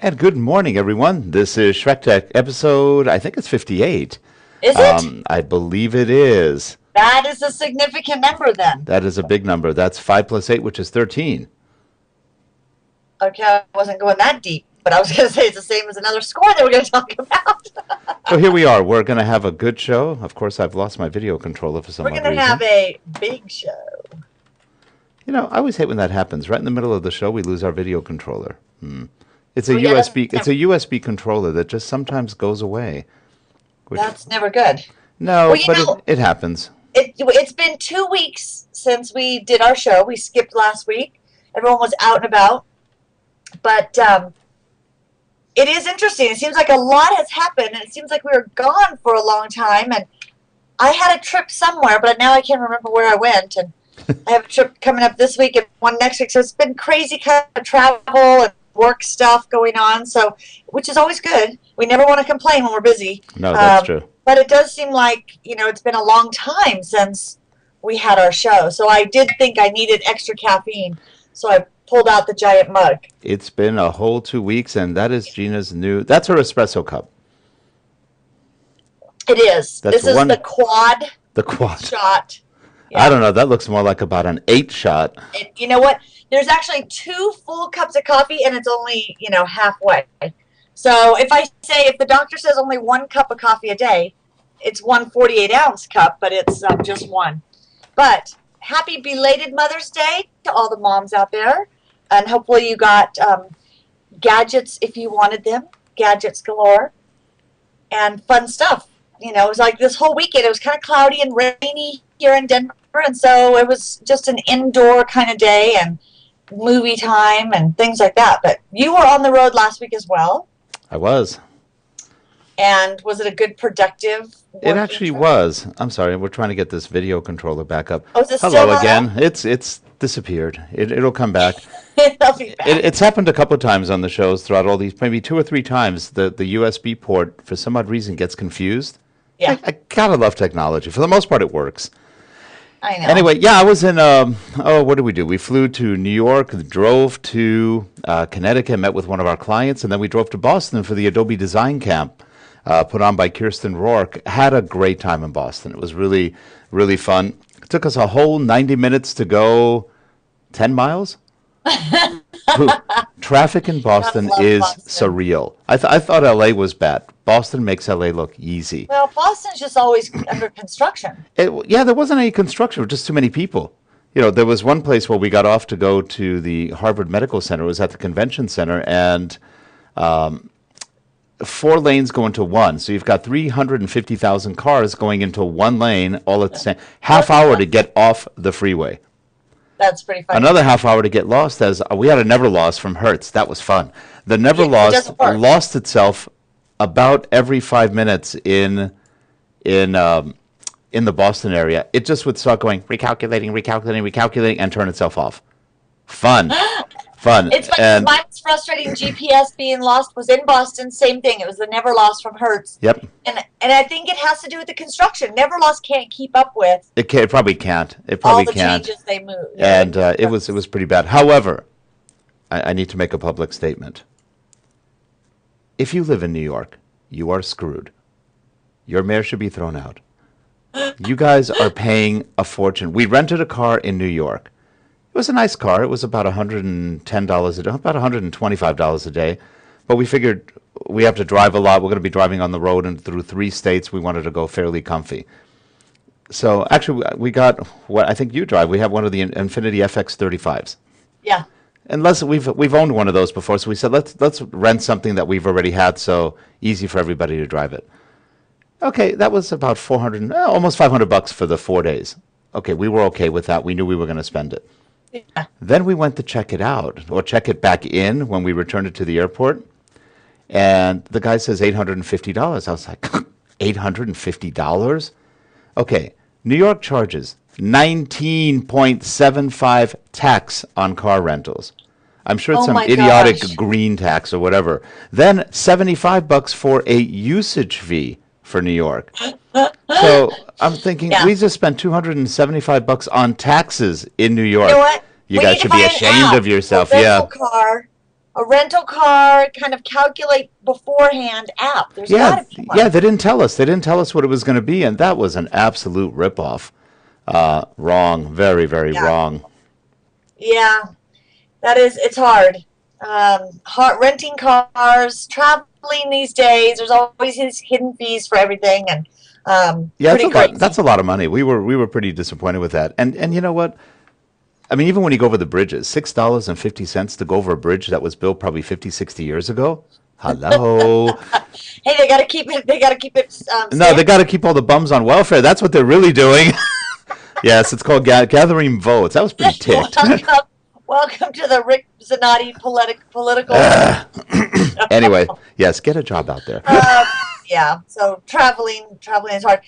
And good morning, everyone. This is SchreckTeck episode, I think it's 58. Is it? I believe it is. That is a significant number then. That is a big number. That's 5 plus 8, which is 13. Okay, I wasn't going that deep, but I was going to say it's the same as another score that we're going to talk about. So here we are. We're going to have a good show. Of course, I've lost my video controller for some We're odd going to reason. have a big show. You know, I always hate when that happens. Right in the middle of the show, we lose our video controller. It's a Oh, yeah, USB. It's a USB controller that just sometimes goes away. That's never good. No, Well, you but know, it happens. It's been 2 weeks since we did our show. We skipped last week. Everyone was out and about. But it is interesting. It seems like a lot has happened, and it seems like we were gone for a long time. And I had a trip somewhere, but now I can't remember where I went. And I have a trip coming up this week and one next week. So it's been crazy kind of travel and work stuff going on. So, which is always good. We never want to complain when we're busy. No, that's true. But it does seem like, it's been a long time since we had our show. So I did think I needed extra caffeine. So I pulled out the giant mug. It's been a whole 2 weeks, and that is Gina's that's her espresso cup. It is. That's This is one- the quad The quad. shot. I don't know. That looks more like about an 8 shot. You know what? There's actually 2 full cups of coffee, and it's only, halfway. So if the doctor says only 1 cup of coffee a day, it's 1 48-ounce cup, but it's just one. But happy belated Mother's Day to all the moms out there. And hopefully you got gadgets if you wanted them, gadgets galore, and fun stuff. It was like this whole weekend, it was kind of cloudy and rainy here in Denver, and so it was just an indoor kind of day and movie time and things like that. But you were on the road last week as well. I was. And was it a good, productive It working actually trip? was. I'm sorry. We're trying to get this video controller back up. Oh, is it Hello still not again. up? It's disappeared. It'll come back. It'll be back. It's happened a couple of times on the shows throughout all these, maybe 2 or 3 times. The USB port, for some odd reason, gets confused. Yeah, I gotta love technology. For the most part, it works. I know. Anyway, yeah, I was in, what did we do? We flew to New York, drove to Connecticut, met with one of our clients, and then we drove to Boston for the Adobe Design Camp put on by Kirsten Rourke. Had a great time in Boston. It was really, really fun. It took us a whole 90 minutes to go 10 miles. Traffic in Boston love is Boston. surreal. I thought LA was bad. Boston makes LA look easy. Well, Boston's just always under construction. Yeah, there wasn't any construction, just too many people. There was one place where we got off to go to the Harvard Medical Center. It was at the convention center, and 4 lanes go into one. So you've got 350,000 cars going into one lane all at the same. Half hour to get off the freeway. That's pretty funny. Another half hour to get lost. As we had a Never Lost from Hertz. That was fun. The Never Yeah, it Lost doesn't work. lost itself about every 5 minutes in the Boston area. It just would start going recalculating, and turn itself off. Fun. It's like And mine's frustrating GPS being lost was in Boston. Same thing. It was the Never Lost from Hertz. yep, And I think it has to do with the construction. Never Lost can't keep up with it probably can't. It all probably the can't. changes they move. And it was pretty bad. However, I need to make a public statement. If you live in New York, you are screwed. Your mayor should be thrown out. You guys are paying a fortune. We rented a car in New York. It was a nice car. It was about $110 a day, about $125 a day. But we figured we have to drive a lot. We're going to be driving on the road and through 3 states. We wanted to go fairly comfy. So actually, we got what I think you drive. We have one of the Infiniti FX35s. Yeah. Unless we've owned one of those before, so we said let's rent something that we've already had, so easy for everybody to drive it. Okay, that was about almost $500 for the 4 days. Okay, we were okay with that. We knew we were going to spend it. Yeah. Then we went to check it out or check it back in when we returned it to the airport, and the guy says $850. I was like, $850? Okay, New York charges 19.75 tax on car rentals. I'm sure it's Oh some my idiotic gosh. green tax or whatever. Then $75 for a usage fee for New York. So I'm thinking Yeah. we just spent $275 on taxes in New York. You know what? You We guys need to should buy be an ashamed app of yourself. for Yeah. rental car a rental car kind of calculate beforehand app. There's got Yeah, to be one. yeah, they didn't tell us. They didn't tell us what it was going to be, and that was an absolute ripoff. Wrong, very, very Yeah. wrong. Yeah. It's hard. Renting cars, traveling these days. There's always these hidden fees for everything, and Yeah, it's pretty a lot. crazy. That's a lot of money. We were pretty disappointed with that. And you know what? I mean, even when you go over the bridges, $6.50 to go over a bridge that was built probably 50, 60 years ago. Hello. Hey, they got to keep it. They got to keep it No, they standard. got to keep all the bums on welfare. That's what they're really doing. Yes, it's called gathering votes. I was pretty ticked. Welcome to the Rick Zanotti political. Anyway, yes, get a job out there. Yeah, so traveling is hard.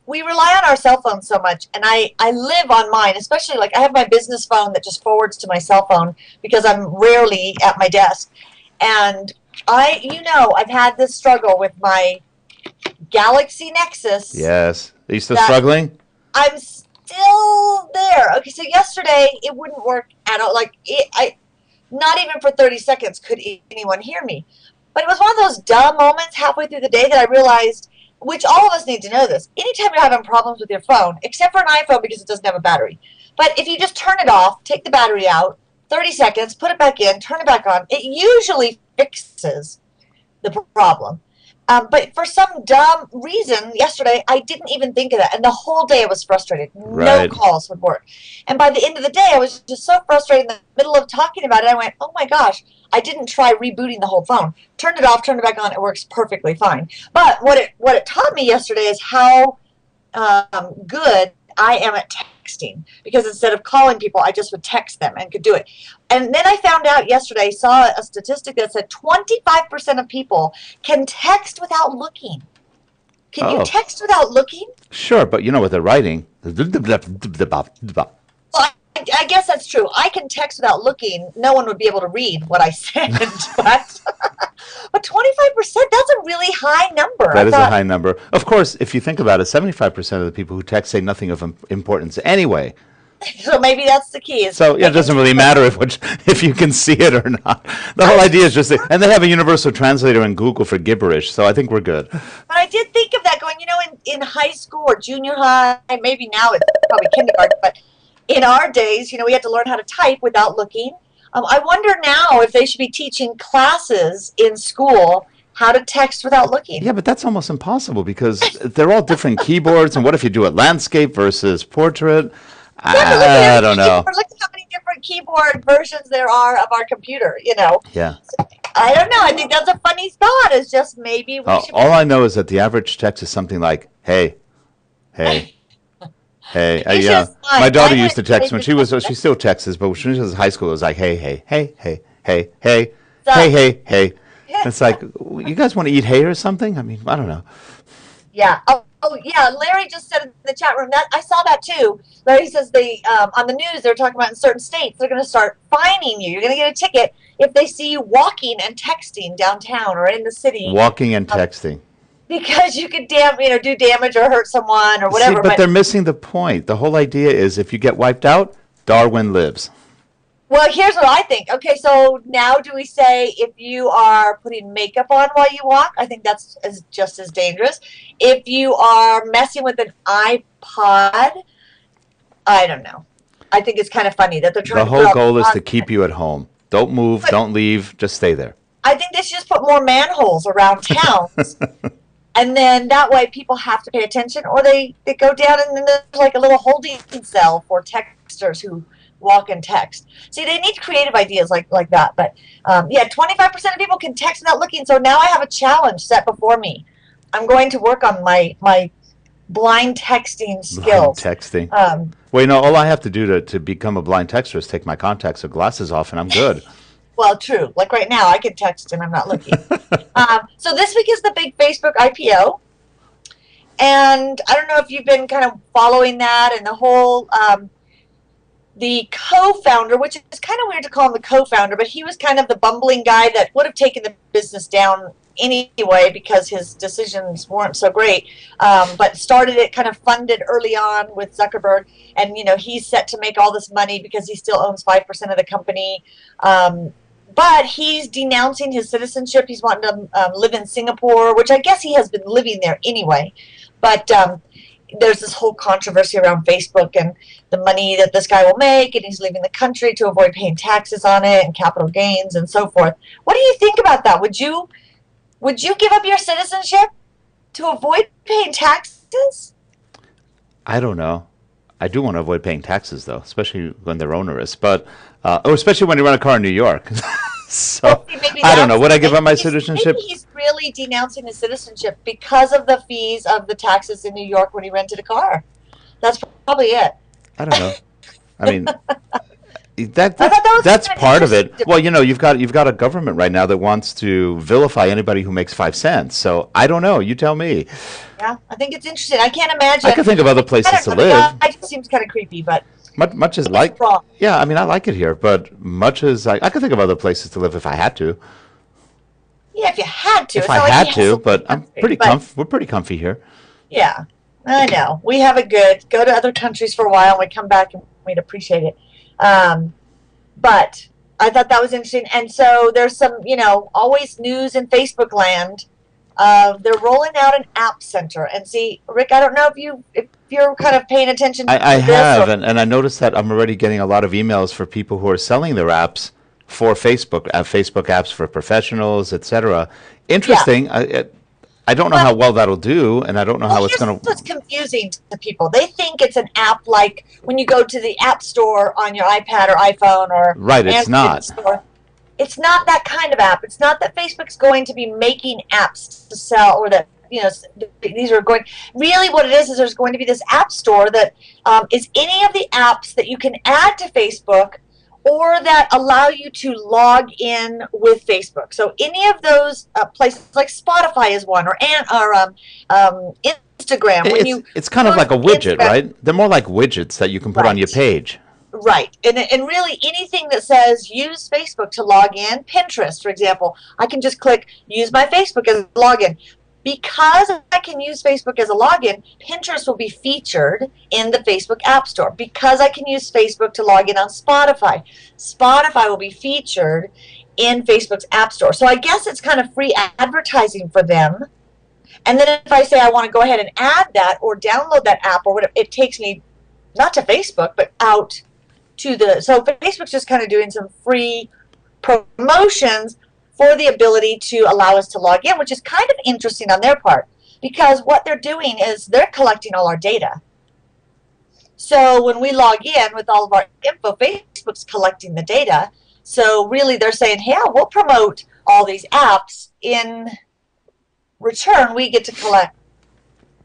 We rely on our cell phones so much, and I live on mine, especially like I have my business phone that just forwards to my cell phone because I'm rarely at my desk. And I've had this struggle with my Galaxy Nexus. Yes. Are you still That struggling? I'm still there. Okay, so yesterday it wouldn't work at all. Not even for 30 seconds could anyone hear me. But it was one of those dumb moments halfway through the day that I realized, which all of us need to know this. Anytime you're having problems with your phone, except for an iPhone because it doesn't have a battery. But if you just turn it off, take the battery out, 30 seconds, put it back in, turn it back on, it usually fixes the problem. But for some dumb reason, yesterday, I didn't even think of that. And the whole day I was frustrated. No Right. calls would work. And by the end of the day, I was just so frustrated in the middle of talking about it. I went, oh my gosh, I didn't try rebooting the whole phone. Turned it off, turned it back on. It works perfectly fine. But what it taught me yesterday is how good I am at texting, because instead of calling people, I just would text them and could do it. And then I found out yesterday, saw a statistic that said 25% of people can text without looking. Can you Oh, text without looking? sure, but you know what they're writing. Well, I guess that's true. I can text without looking. No one would be able to read what I sent, but 25%, that's a really high number. I That is a thought, high number. Of course, if you think about it, 75% of the people who text say nothing of importance anyway. so maybe that's the key. Is So yeah, it making doesn't really matter if you can see it or not. The whole idea is just, and they have a universal translator in Google for gibberish, so I think we're good. But I did think of that going, in high school or junior high, maybe now it's probably kindergarten, but in our days, we had to learn how to type without looking. I wonder now if they should be teaching classes in school how to text without looking. Yeah, but that's almost impossible because they're all different keyboards, and what if you do it landscape versus portrait? Yeah, but look at I every don't know. keyboard. Look at how many different keyboard versions there are of our computer, Yeah. I don't know. I think that's a funny thought. It's just maybe we should All I know is that the average text is something like, hey, hey, hey. It's Yeah. just My fine. daughter I used to went text when crazy. she still texts, but when she was in high school, it was like, hey, hey, hey, hey, hey, hey, So, hey, hey, hey. It's like, you guys want to eat hay or something? I mean, I don't know. yeah. Yeah. Larry just said in the chat room that I saw that too. Larry says they on the news they're talking about in certain states they're going to start fining you. You're going to get a ticket if they see you walking and texting downtown or in the city Walking and um, texting. because you could do damage or hurt someone or See, whatever. but But they're missing the point. The whole idea is if you get wiped out, Darwin lives. well, here's what I think. Okay, so now do we say if you are putting makeup on while you walk? I think that's just as dangerous. If you are messing with an iPod, I don't know. I think it's kind of funny that they're The trying to put whole all goal the is to content. keep you at home. Don't move, But don't leave, just stay there. I think they should just put more manholes around towns, and then that way people have to pay attention, or they go down and then there's like a little holding cell for texters who walk and text. See, they need creative ideas like that. But yeah, 25% of people can text without looking. So now I have a challenge set before me. I'm going to work on my blind texting Blind skills. texting. Um, Well, all I have to do to become a blind texter is take my contacts or glasses off, and I'm good. well, true. Like right now, I can text and I'm not looking. So this week is the big Facebook IPO. And I don't know if you've been kind of following that and the whole the co-founder, which is kind of weird to call him the co-founder, but he was kind of the bumbling guy that would have taken the business down anyway because his decisions weren't so great. But started it, kind of funded early on with Zuckerberg, and he's set to make all this money because he still owns 5% of the company. but he's denouncing his citizenship. He's wanting to live in Singapore, which I guess he has been living there anyway. But there's this whole controversy around Facebook and the money that this guy will make, and he's leaving the country to avoid paying taxes on it and capital gains and so forth. What do you think about that? Would you give up your citizenship to avoid paying taxes? I don't know. I do want to avoid paying taxes, though, especially when they're onerous. But especially when you rent a car in New York. So Maybe I don't know. Would I give up my citizenship? Maybe he's really denouncing his citizenship because of the fees of the taxes in New York when he rented a car. That's probably it. I don't know. I mean, that's part of it. Well, you've got a government right now that wants to vilify anybody who makes 5 cents. So I don't know. You tell me. Yeah, I think it's interesting. I can't imagine. I could think of other places to live. It just seems kind of creepy, but much as like. Wrong. Yeah, I mean, I like it here, but much as I could think of other places to live if I had to. Yeah, if you had to. If I had to, but I'm pretty we're pretty comfy here. Yeah, I know. We have it good. Go to other countries for a while, and we come back and we'd appreciate it. But I thought that was interesting. And so there's some, always news in Facebook land. They're rolling out an app center. And see, Rick, I don't know if you're kind of paying attention to this. I have, and I noticed that I'm already getting a lot of emails for people who are selling their apps for Facebook, Facebook apps for professionals, etc. Interesting. Yeah. I don't know how well that'll do, and I don't know how it's going to... What's confusing to people. They think it's an app like when you go to the App Store on your iPad or iPhone or... Right, it's not. Store. It's not that kind of app. It's not that Facebook's going to be making apps to sell or that, these are going... Really what it is there's going to be this App Store that is any of the apps that you can add to Facebook or that allow you to log in with Facebook. So any of those places, like Spotify is one, or Instagram. It's kind of like a widget, right? They're more like widgets that you can put on your page. Right. And really anything that says use Facebook to log in, Pinterest, for example, I can just click use my Facebook as a login. Because I can use Facebook as a login, Pinterest will be featured in the Facebook App Store. Because I can use Facebook to log in on Spotify, Spotify will be featured in Facebook's App Store. So I guess it's kind of free advertising for them. And then if I say I want to go ahead and add that or download that app or whatever, it takes me not to Facebook, but out to so Facebook's just kind of doing some free promotions for the ability to allow us to log in, which is kind of interesting on their part because what they're doing is they're collecting all our data. So when we log in with all of our info, Facebook's collecting the data. So really they're saying, hey, we'll promote all these apps. In return, we get to collect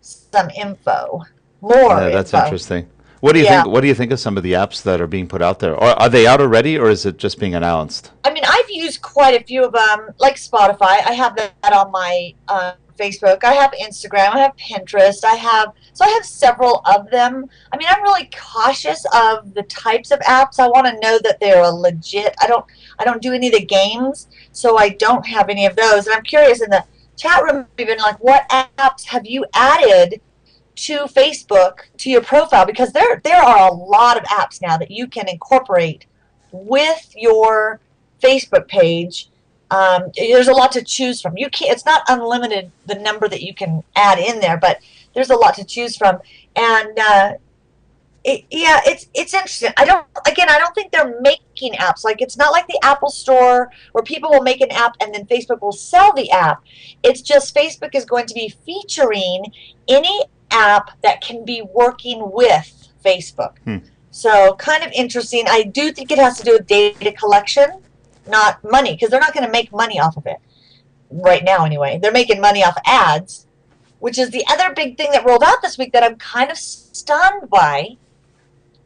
some info, more info. That's interesting. What do you think? What do you think of some of the apps that are being put out there? Or are they out already, or is it just being announced? I mean, I've used quite a few of them, like Spotify. I have that on my Facebook. I have Instagram. I have Pinterest. I have several of them. I mean, I'm really cautious of the types of apps. I want to know that they're legit. I don't do any of the games, so I don't have any of those. And I'm curious in the chat room, even like, what apps have you added to Facebook, to your profile, because there are a lot of apps now that you can incorporate with your Facebook page. There's a lot to choose from. It's not unlimited the number that you can add in there, but there's a lot to choose from. And it's interesting. I don't think they're making apps. Like, it's not like the Apple Store where people will make an app and then Facebook will sell the app. It's just Facebook is going to be featuring any app that can be working with Facebook. So kind of interesting. I do think it has to do with data collection, not money, because they're not going to make money off of it right now anyway. They're making money off ads, which is the other big thing that rolled out this week that I'm kind of stunned by.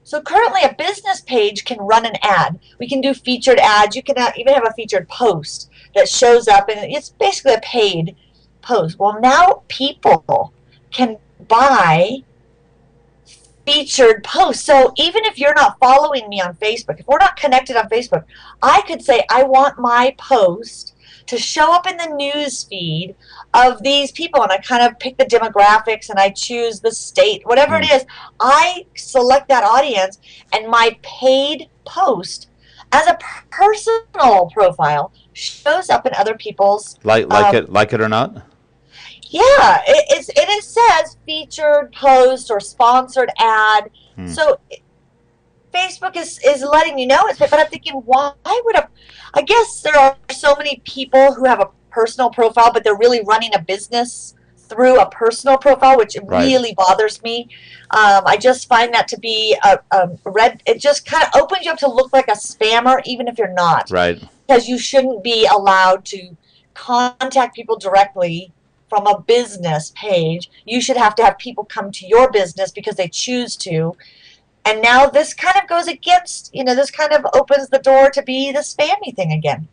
So currently a business page can run an ad. We can do featured ads. You can even have a featured post that shows up, and it's basically a paid post. Well, now people can buy featured posts. So even if you're not following me on Facebook, if we're not connected on Facebook, I could say I want my post to show up in the news feed of these people, and I kind of pick the demographics and I choose the state, whatever it is. I select that audience, and my paid post as a personal profile shows up in other people's like it or not. yeah, it says featured post or sponsored ad. Hmm. So Facebook is letting you know it's fake, but I'm thinking, why would I guess there are so many people who have a personal profile, but they're really running a business through a personal profile, which Right. really bothers me. I just find that to be a red. It just kind of opens you up to look like a spammer, even if you're not, Right. because you shouldn't be allowed to contact people directly from a business page. You should have to have people come to your business because they choose to. And now this kind of goes against, this kind of opens the door to be the spammy thing again.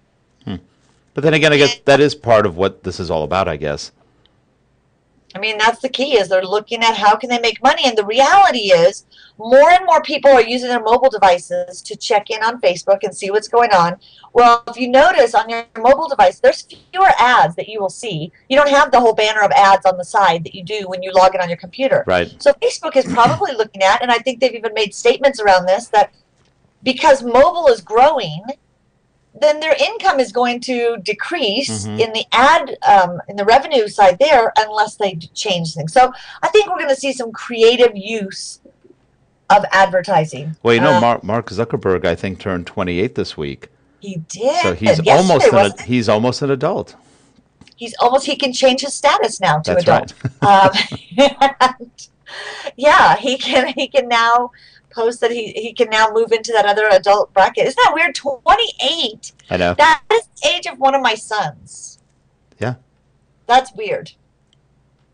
But then again, I guess that is part of what this is all about, I guess. I mean, that's the key, is they're looking at how can they make money. And the reality is more and more people are using their mobile devices to check in on Facebook and see what's going on. Well, if you notice on your mobile device, there's fewer ads that you will see. You don't have the whole banner of ads on the side that you do when you log in on your computer. Right. So Facebook is probably looking at, and I think they've even made statements around this, that because mobile is growing, then their income is going to decrease in the in the revenue side there, unless they change things. So I think we're going to see some creative use of advertising. Well, Mark Zuckerberg, I think, turned 28 this week. He did. So he's Yesterday, almost an adult. He can change his status now to That's adult. right. Yeah, he can now post that he can now move into that other adult bracket. Isn't that weird? 28. I know. That is the age of one of my sons. Yeah. That's weird.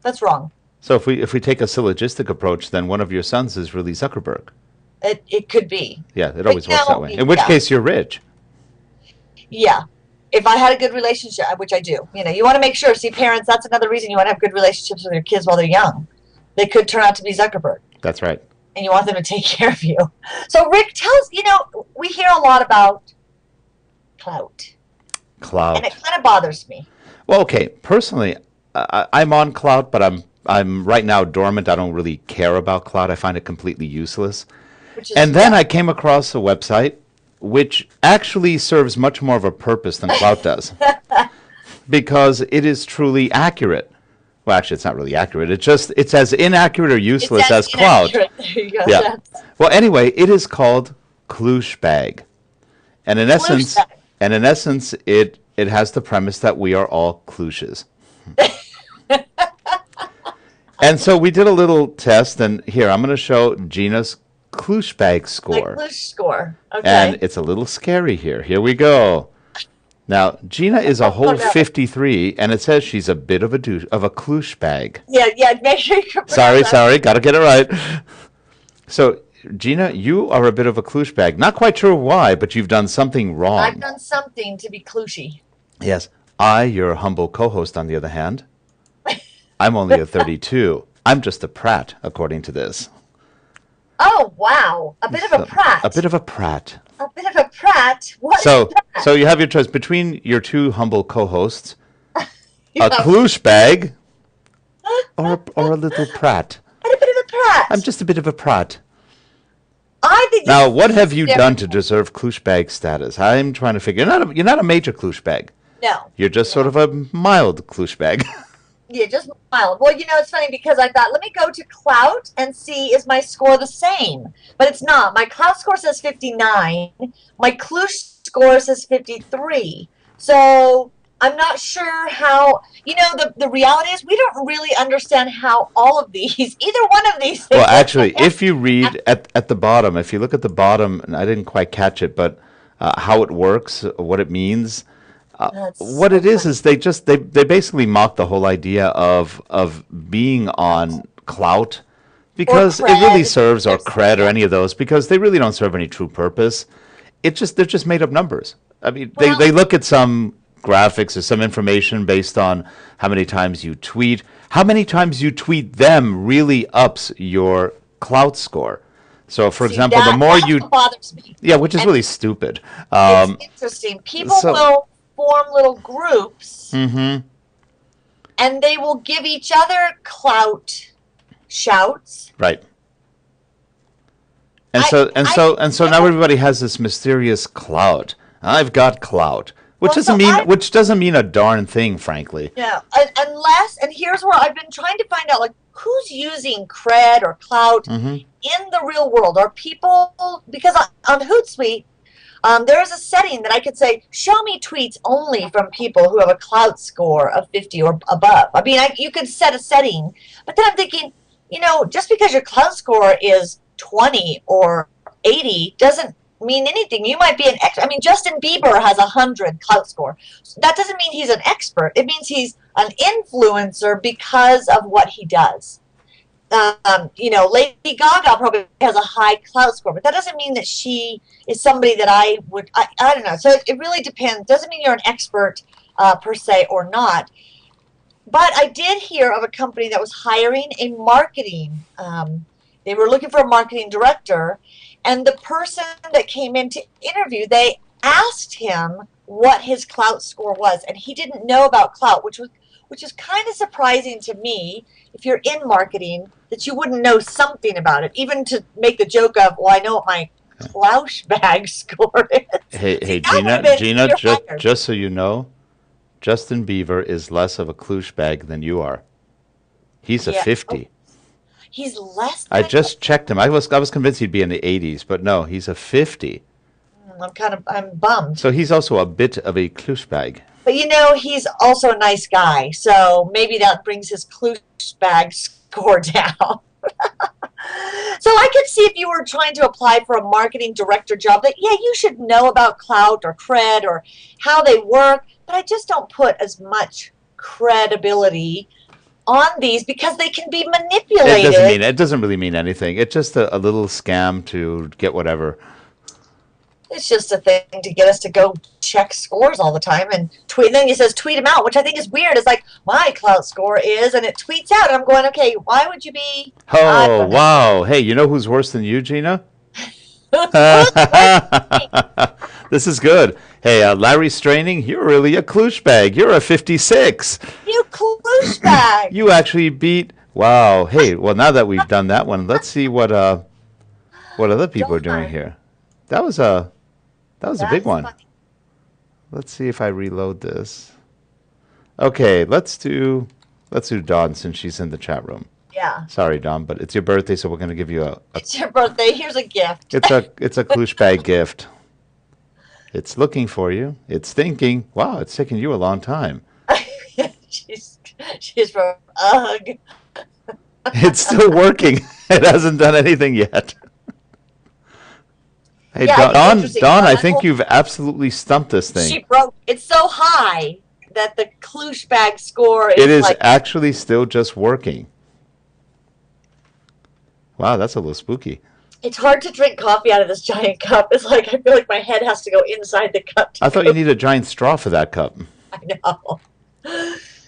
That's wrong. So if we take a syllogistic approach, then one of your sons is really Zuckerberg. It could be. Yeah, it always works that way. In which case, you're rich. Yeah. If I had a good relationship, which I do, you want to make sure. See, parents, that's another reason you want to have good relationships with your kids while they're young. They could turn out to be Zuckerberg. That's right. And you want them to take care of you. So, Rick, tell us, we hear a lot about clout. And it kind of bothers me. Well, okay. Personally, I'm on clout, but I'm right now dormant. I don't really care about clout. I find it completely useless. And then I came across a website which actually serves much more of a purpose than clout does. Because it is truly accurate. Well, actually, it's not really accurate. It's as inaccurate or useless as clout. Yeah. Well, anyway, it is called Klouchebag. And in essence, it has the premise that we are all Klouches. And so we did a little test, and here I'm going to show Gina's Klouchebag score. My Klouch score. Okay. And it's a little scary here. Here we go. Now, Gina is a whole 53, and it says she's a bit of a Klouchebag. Yeah, make sure you Sorry, got to get it right. So, Gina, you are a bit of a Klouchebag. Not quite sure why, but you've done something wrong. I've done something to be Kloochy. Yes. I, your humble co-host, on the other hand, I'm only a 32. I'm just a prat, according to this. Oh, wow. A bit of a prat. A bit of a prat. A bit of a prat? What is that? So you have your choice between your two humble co-hosts, a Klouchebag or a little prat. And a bit of a prat. I'm just a bit of a prat. I think now, what have you done to deserve Klouchebag status? I'm trying to figure. You're not a major Klouchebag. No. You're just sort of a mild Klouchebag. Yeah, just mild. Well, it's funny because I thought, let me go to Clout and see, is my score the same? But it's not. My Clout score says 59. My Kloosh score says 53. So I'm not sure how, the reality is we don't really understand how all of these, either one of these things. Well, actually, if you read at the bottom, if you look at the bottom, and I didn't quite catch it, but how it works, what it means. What it is they basically mock the whole idea of being on clout, because it really serves, or cred, or any of those, because they really don't serve any true purpose. They're just made up numbers. I mean, they look at some graphics or some information based on how many times you tweet. How many times you tweet them really ups your clout score. So, for example, the more you bothers me. Yeah, which is really stupid. It's interesting. People will form little groups, and they will give each other clout shouts. Right. And so now everybody has this mysterious clout. I've got clout, which doesn't mean a darn thing, frankly. Yeah, unless, and here's where I've been trying to find out, like, who's using cred or clout in the real world? Are people, because on Hootsuite, there is a setting that I could say, show me tweets only from people who have a clout score of 50 or above. I mean, you could set a setting, but then I'm thinking, just because your clout score is 20 or 80 doesn't mean anything. You might be an expert. I mean, Justin Bieber has 100 clout score. So that doesn't mean he's an expert. It means he's an influencer because of what he does. Lady Gaga probably has a high clout score, but that doesn't mean that she is somebody that I don't know. So it really depends. Doesn't mean you're an expert per se or not. But I did hear of a company that was hiring a marketing. They were looking for a marketing director, and the person that came in to interview, they asked him what his clout score was, and he didn't know about clout, which is kind of surprising to me. If you're in marketing, that you wouldn't know something about it, even to make the joke of, well, I know what my Klouchebag score is. Hey, Gina, just so you know, Justin Bieber is less of a Klouchebag than you are. He's a 50. Oh, he's less than I just checked him. I was convinced he'd be in the 80s, but no, he's a 50. I'm bummed. So he's also a bit of a Klouchebag. But he's also a nice guy, so maybe that brings his Klouchebag score down. So I could see if you were trying to apply for a marketing director job that, you should know about clout or cred or how they work, but I just don't put as much credibility on these because they can be manipulated. It doesn't really mean anything. It's just a little scam to get whatever. It's just a thing to get us to go check scores all the time and tweet. And then it says tweet them out, which I think is weird. It's like, my clout score is, and it tweets out. And I'm going, okay, why would you be? Oh, wow. Hey, you know who's worse than you, Gina? This is good. Hey, Larry Straining, you're really a Klouchebag. You're a 56. You Klouchebag. You actually beat. Wow. Hey, well, now that we've done that one, let's see what other people are doing here. That was a big one. Funny. Let's see if I reload this. Okay, let's do Dawn since she's in the chat room. Yeah. Sorry, Dawn, but it's your birthday, so we're going to give you a. It's your birthday. Here's a gift. It's a Klouchebag gift. It's looking for you. It's thinking. Wow, it's taking you a long time. she's from Ugh. It's still working. It hasn't done anything yet. Hey, Dawn, I think you've absolutely stumped this thing. She broke. It's so high that the Klouchebag score is. It is actually still just working. Wow, that's a little spooky. It's hard to drink coffee out of this giant cup. It's like I feel like my head has to go inside the cup. I thought you needed a giant straw for that cup. I know.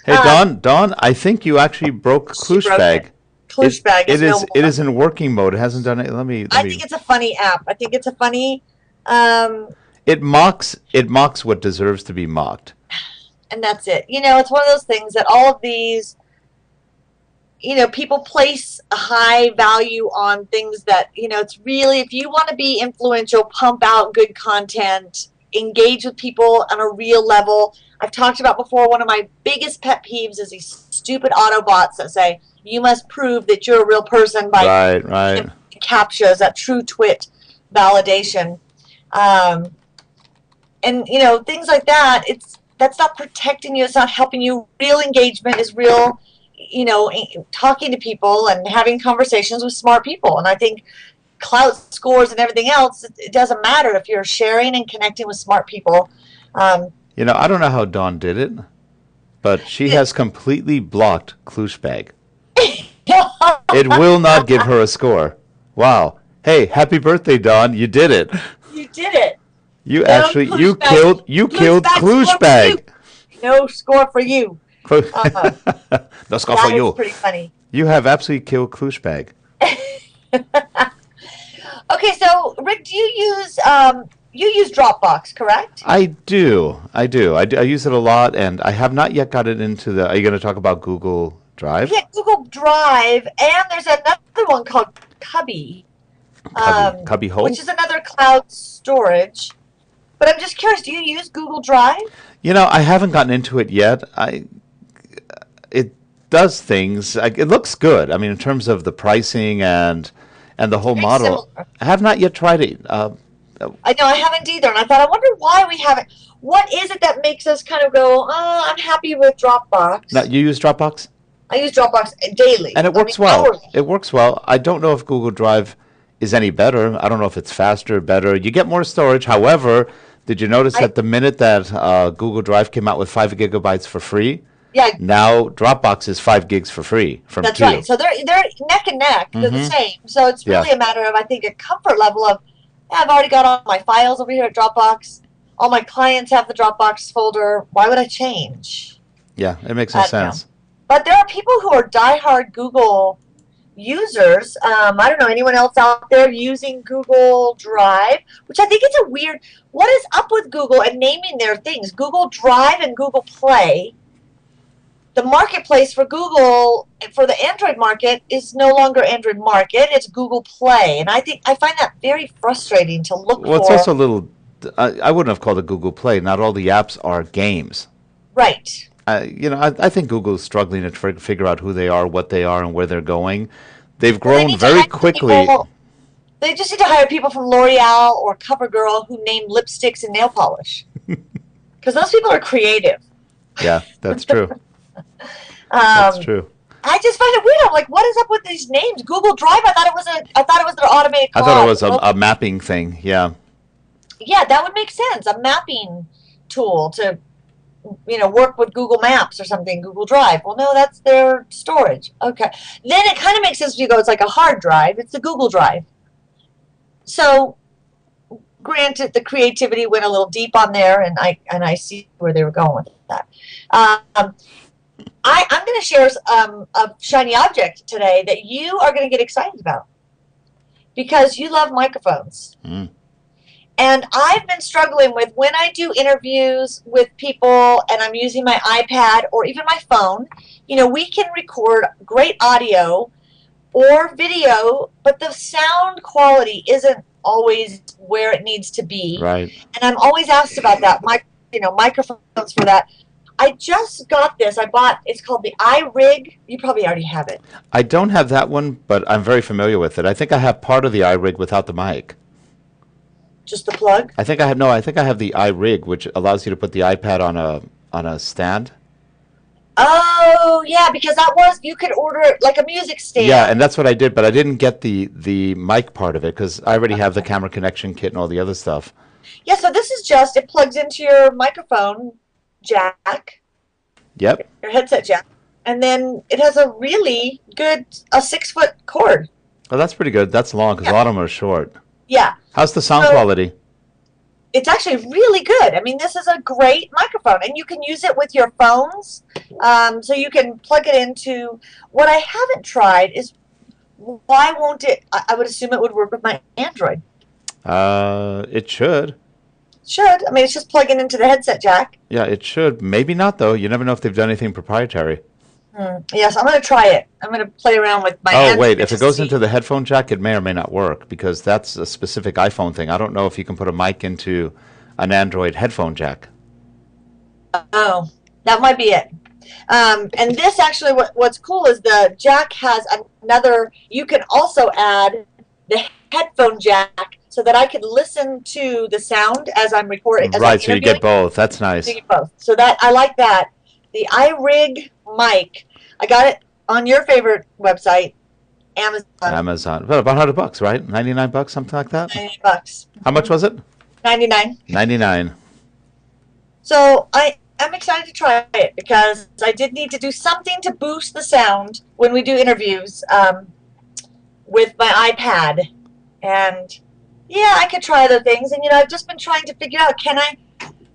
Hey, Dawn, I think you actually broke Klouchebag. Klouchebag it is in working mode. It hasn't done it. I think it's a funny app. I think it's a funny. It mocks what deserves to be mocked. And that's it. It's one of those things that all of these, people place a high value on things that, it's really, if you want to be influential, pump out good content, engage with people on a real level. I've talked about before, one of my biggest pet peeves is these stupid Autobots that say, you must prove that you're a real person by right. CAPTCHAs, that true twit validation. And, things like that, that's not protecting you. It's not helping you. Real engagement is real, talking to people and having conversations with smart people. And I think clout scores and everything else, it doesn't matter if you're sharing and connecting with smart people. I don't know how Dawn did it, but she has completely blocked Klouchebag. It will not give her a score. Wow. Hey, happy birthday, Dawn. You did it. You did it. You killed Klouchebag. No score for you. No score for you. That is pretty funny. You have absolutely killed Klouchebag. Okay, so Rick, do you use Dropbox, correct? I do. I use it a lot, and I have not yet got it into the. Are you going to talk about Google Drive? Yeah, Google Drive, and there's another one called Cubby. Cubby hole? which is another cloud storage. But I'm just curious, do you use Google Drive? You know, I haven't gotten into it yet. It does things. It looks good. I mean, in terms of the pricing and the whole Very model. similar. I have not yet tried it. I know I haven't either, and I thought, I wonder why we haven't. What is it that makes us kind of go, oh, I'm happy with Dropbox? Now, you use Dropbox? I use Dropbox daily. And it works I mean, well. hourly. It works well. I don't know if Google Drive is any better. I don't know if it's faster, better. You get more storage. However, did you notice that the minute that Google Drive came out with 5 gigabytes for free, Yeah, now Dropbox is 5 gigs for free from that's 2. right. So they're neck and neck. They're the same. So it's Yeah. really a matter of, I think, a comfort level of, yeah, I've already got all my files over here at Dropbox. All my clients have the Dropbox folder. Why would I change? Yeah, it makes I no don't know. sense. But there are people who are diehard Google users. I don't know anyone else out there using Google Drive, which I think is a weird. What is up with Google and naming their things? Google Drive and Google Play. The marketplace for Google for the Android market is no longer Android Market. It's Google Play, and I find that very frustrating to look Well, it's for. also a little. I wouldn't have called it Google Play. Not all the apps are games. Right. I think Google is struggling to figure out who they are, what they are, and where they're going. They've Well, they grown need to very hire quickly. people- They just need to hire people from L'Oreal or CoverGirl who name lipsticks and nail polish, because those people are creative. Yeah, that's true. Um, That's true. I just find it weird. I'm like, what is up with these names? Google Drive. I thought it was their automated. I thought it was cloud. a mapping thing. Yeah. Yeah, that would make sense. A mapping tool to, work with Google Maps or something. Google Drive. Well, no, that's their storage. Okay. Then it kind of makes sense if you go. It's like a hard drive. It's the Google Drive. So, granted, the creativity went a little deep on there, and I see where they were going with that. I'm going to share a shiny object today that you are going to get excited about because you love microphones. Mm. And I've been struggling with when I do interviews with people and I'm using my iPad or even my phone, we can record great audio or video, but the sound quality isn't always where it needs to be. Right. And I'm always asked about that, microphones for that. I just got this. It's called the iRig. You probably already have it. I don't have that one, but I'm very familiar with it. I think I have part of the iRig without the mic. Just the plug? I think I have the iRig, which allows you to put the iPad on a stand. Oh, yeah, because you could order it like a music stand. Yeah, and that's what I did, but I didn't get the mic part of it because I already have the camera connection kit and all the other stuff. Yeah, so this is it plugs into your microphone jack, Yep. your headset jack, and then it has a really good, a 6-foot cord. Well, that's pretty good. That's long because a lot of them are short. Yeah. How's the sound So- quality? It's actually really good. I mean, this is a great microphone, and you can use it with your phones. So you can plug it into. What I haven't tried is why won't it? I would assume it would work with my Android. It should. Should. I mean, it's just plugging into the headset jack. Yeah, it should. Maybe not though. You never know if they've done anything proprietary. Yes, I'm going to try it. I'm going to play around with my Oh, Android wait. If to it goes see. into the headphone jack, it may or may not work because that's a specific iPhone thing. I don't know if you can put a mic into an Android headphone jack. Oh, that might be it. And this actually, what's cool is the jack has another. You can also add the headphone jack so that I could listen to the sound as I'm recording. As Right, I'm so you interviewing. get both. That's nice. You get both. So that I like that. The iRig mic. I got it on your favorite website, Amazon. Amazon. Well, about $100, right? $99, something like that? $90. How much was it? 99. 99. So I'm excited to try it because I did need to do something to boost the sound when we do interviews with my iPad. And yeah, I could try other things. And I've just been trying to figure out, can I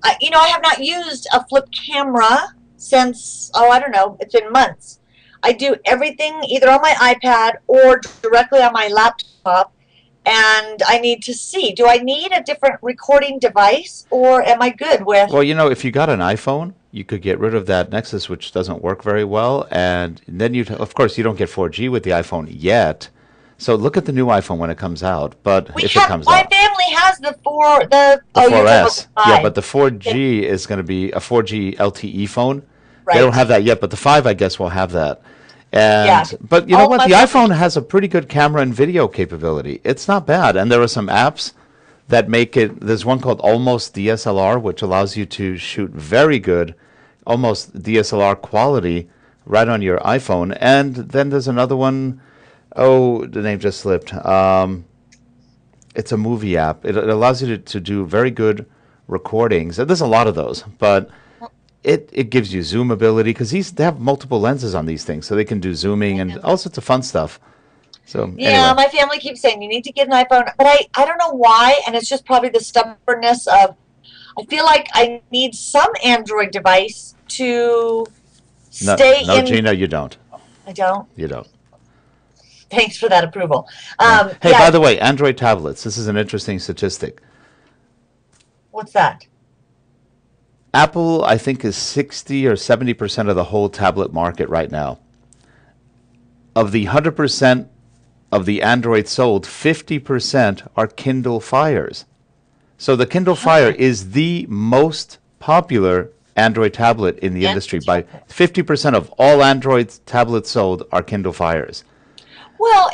have not used a flip camera since, I don't know, it's been months. I do everything either on my iPad or directly on my laptop. And I need to see, do I need a different recording device or am I good with? Well, if you got an iPhone, you could get rid of that Nexus, which doesn't work very well. And then of course, you don't get 4G with the iPhone yet. So look at the new iPhone when it comes out, but We if it have comes my out. family has the The you're talking about 4S. the Yeah, 5. but the 4G is going to be a 4G LTE phone. They don't Right. have that yet, but the 5, I guess, will have that. Yeah. But you know All what? my The family. iPhone has a pretty good camera and video capability. It's not bad. And there are some apps that make it. There's one called Almost DSLR, which allows you to shoot very good, almost DSLR quality right on your iPhone. And then there's another one. Oh, the name just slipped. It's a movie app. It allows you to do very good recordings. There's a lot of those, but it gives you zoom ability because they have multiple lenses on these things, so they can do zooming and all sorts of fun stuff. So Yeah, anyway, my family keeps saying you need to get an iPhone, but I don't know why, and it's just probably the stubbornness of I feel like I need some Android device to no, stay no, in. Gina, you don't. I don't. You don't. Thanks for that approval. Yeah. Hey, by Yeah, the way, Android tablets. This is an interesting statistic. what's that? Apple, I think, is 60 or 70% of the whole tablet market right now. Of the 100% of the Android sold, 50% are Kindle Fires. So the Kindle Fire is the most popular Android tablet in the industry. By 50% of all Android tablets sold are Kindle Fires. Well,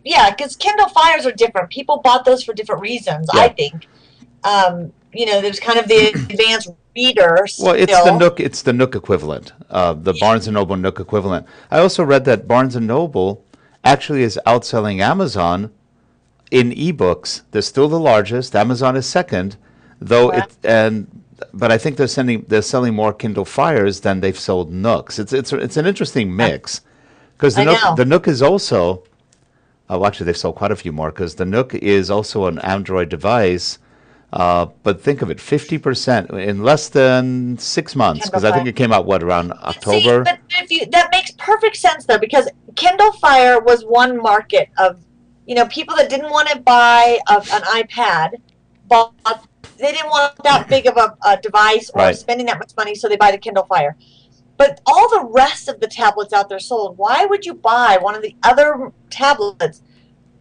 yeah, because Kindle Fires are different. People bought those for different reasons, I Yeah. think. There's kind of the advanced reader Well, still. It's the Nook equivalent, the Barnes and Noble Nook equivalent. I also read that Barnes and Noble actually is outselling Amazon in ebooks. They're still the largest. Amazon is second, though Correct. but I think they're selling more Kindle Fires than they've sold Nooks. It's an interesting mix because I know. The Nook is also actually they've sold quite a few more because the Nook is also an Android device. But think of it, 50% in less than 6 months, Kindle because I think Fire. it came out, what, around But see, October? but that makes perfect sense though, because Kindle Fire was one market of, people that didn't want to buy an iPad, but they didn't want that big of a device or Right. spending that much money, so they buy the Kindle Fire. But all the rest of the tablets out there sold. Why would you buy one of the other tablets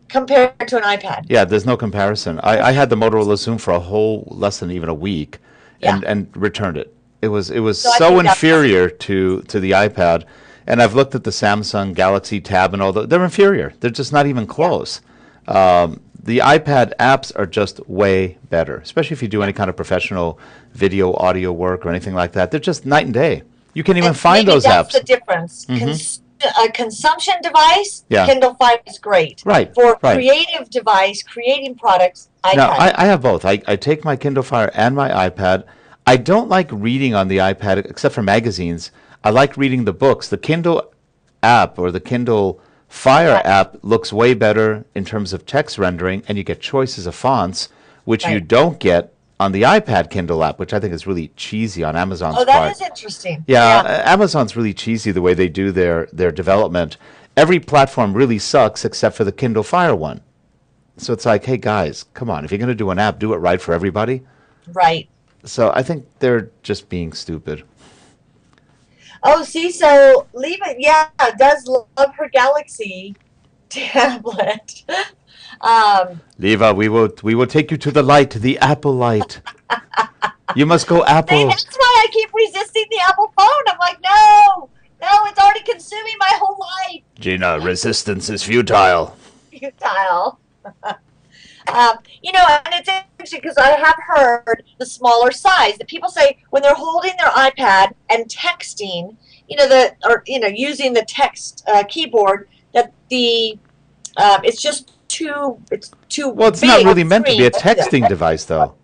compared to an iPad? Yeah, there's no comparison. I had the Motorola Zoom for a whole less than even a week Yeah. and returned it. It was So I so think that's- inferior to the iPad. And I've looked at the Samsung Galaxy Tab and all that. They're inferior. They're just not even close. The iPad apps are just way better, especially if you do any kind of professional video, audio work or anything like that. They're just night and day. You can't even And find maybe those that's apps. the difference. A consumption device, Yeah. Kindle Fire is great. Right, For right. creative device, creating products, No, iPad. I have both. I take my Kindle Fire and my iPad. I don't like reading on the iPad except for magazines. I like reading the books. The Kindle app or the Kindle Fire Right. app looks way better in terms of text rendering, and you get choices of fonts, which you Right. don't get on the iPad Kindle app, which I think is really cheesy on Amazon's Oh, part. that is interesting. Yeah, Amazon's really cheesy the way they do their development. Every platform really sucks except for the Kindle Fire one. So it's like, hey guys, come on, if you're going to do an app, do it right for everybody. Right. So I think they're just being stupid. Oh, see, so Leva, yeah, does love her Galaxy tablet. Leva, we will take you to the light, the Apple light. You must go See, Apple. that's why I keep resisting the Apple phone. I'm like, no, it's already consuming my whole life. Gina, resistance is futile. Futile. And it's interesting because I have heard the smaller size that people say when they're holding their iPad and texting, using the text keyboard, that it's just too Well, it's big not on really the meant to be a screen. texting device, though.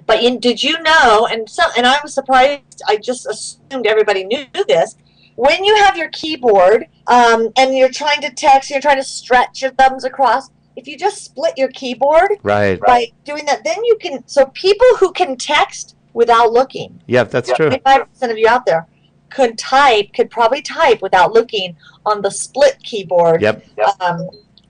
But did you know? And I was surprised. I just assumed everybody knew this. When you have your keyboard and you're trying to text, you're trying to stretch your thumbs across. If you just split your keyboard Right. by doing that, then you can. So people who can text without looking, Yeah, that's true. 25% of you out there could probably type without looking on the split keyboard. Yep.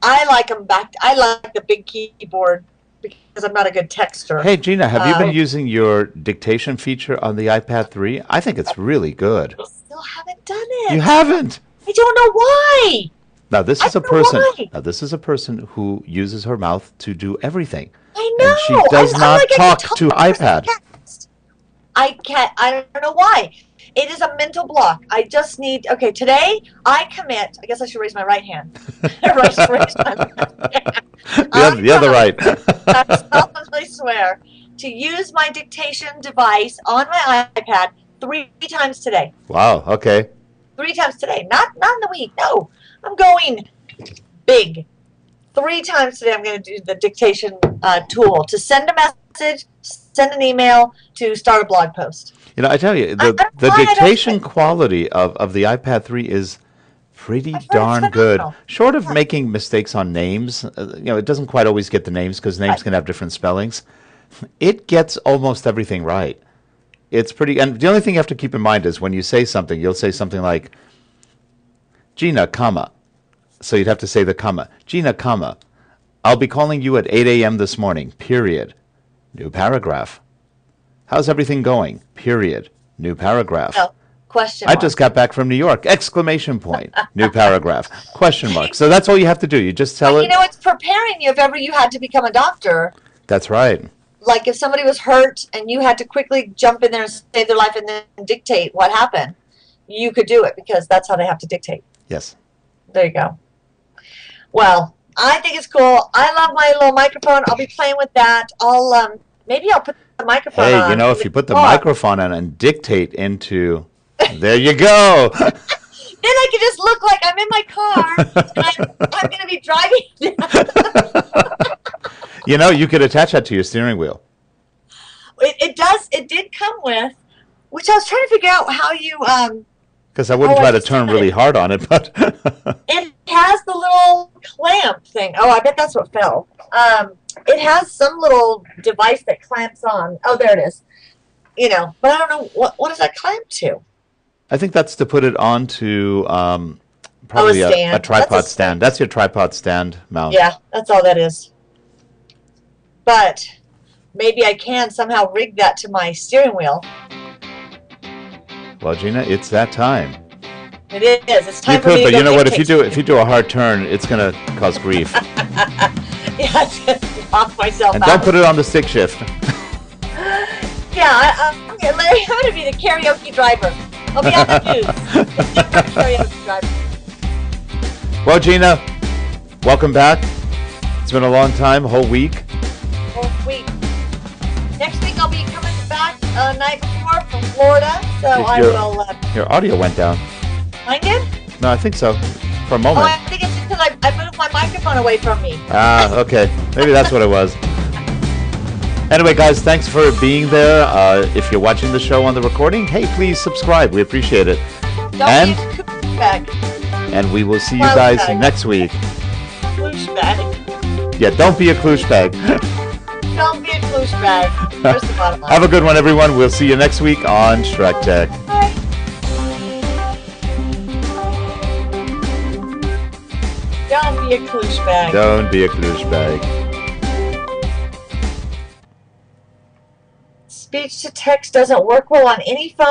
I like them back. I like the big keyboard because I'm not a good texter. Hey, Gina, have you been using your dictation feature on the iPad 3? I think it's really good. I still haven't done it. You haven't? I don't know why. Now this I is a don't know person. why. Now this is a person who uses her mouth to do everything, I and she know. does I'm not like, I can talk talk to iPad. fast. I can't. I don't know why. It is a mental block. I just need. Okay, today I commit. I guess I should raise my right hand. raise my left hand. The other right. I solemnly swear to use my dictation device on my iPad 3 times today. Wow. Okay. 3 times today. Not in the week. No, I'm going big. 3 times today, I'm going to do the dictation tool to send a message, send an email, to start a blog post. You know, I tell you, the dictation quality of the iPad 3 is pretty darn good. Short of making mistakes on names, you know, it doesn't quite always get the names because names can have different spellings. It gets almost everything right. It's pretty, and the only thing you have to keep in mind is when you say something, you'll say something like, Gina, comma. So you'd have to say the comma. Gina, comma. I'll be calling you at 8 a.m. this morning, period. New paragraph. How's everything going? Period. New paragraph. No, question mark. I just got back from New York. Exclamation point. New paragraph. Question mark. So that's all you have to do. You just tell it. You know, it's preparing you if ever you had to become a doctor. That's right. Like if somebody was hurt and you had to quickly jump in there and save their life and then dictate what happened, you could do it because that's how they have to dictate. Yes. There you go. Well, I think it's cool. I love my little microphone. I'll be playing with that. Maybe I'll put the microphone on. Hey, you know, if you put the microphone on and dictate into, there you go. Then I can just look like I'm in my car and I'm going to be driving. You know, you could attach that to your steering wheel. It does. It did come with, which I was trying to figure out how you. Because I wouldn't try to turn really hard on it, but. It has the little clamp thing. Oh, I bet that's what fell. It has some little device that clamps on. Oh, there it is. You know, but I don't know what does that clamp to. I think that's to put it onto probably a tripod stand. That's your tripod stand mount. Yeah, that's all that is. But maybe I can somehow rig that to my steering wheel. Well, Gina, it's that time. It is. It's time for me to but go you know what? If dictate. you do a hard turn, it's going to cause grief. Yeah, it's going to knock myself and out. don't put it on the stick shift. Yeah, I'm going to be the karaoke driver. I'll be on the news. Karaoke driver. Well, Gina, welcome back. It's been a long time, a whole week. Whole week. Next week I'll be coming back night before from Florida, so I will. Your audio went down. Mine did? No, I think so. For a moment. Oh, I think it's because I moved my microphone away from me. Ah, okay. Maybe that's what it was. Anyway, guys, thanks for being there. If you're watching the show on the recording, hey, please subscribe. We appreciate it. Don't be a Klouchebag. And we will see you guys next week. Klouchebag. Yeah, don't be a Klouchebag. Don't be a Klouchebag. There's the bottom line. Have a good one, everyone. We'll see you next week on SchreckTeck. Bye. Don't be a Klouchebag. Don't be a Klouchebag. Speech to text doesn't work well on any phone.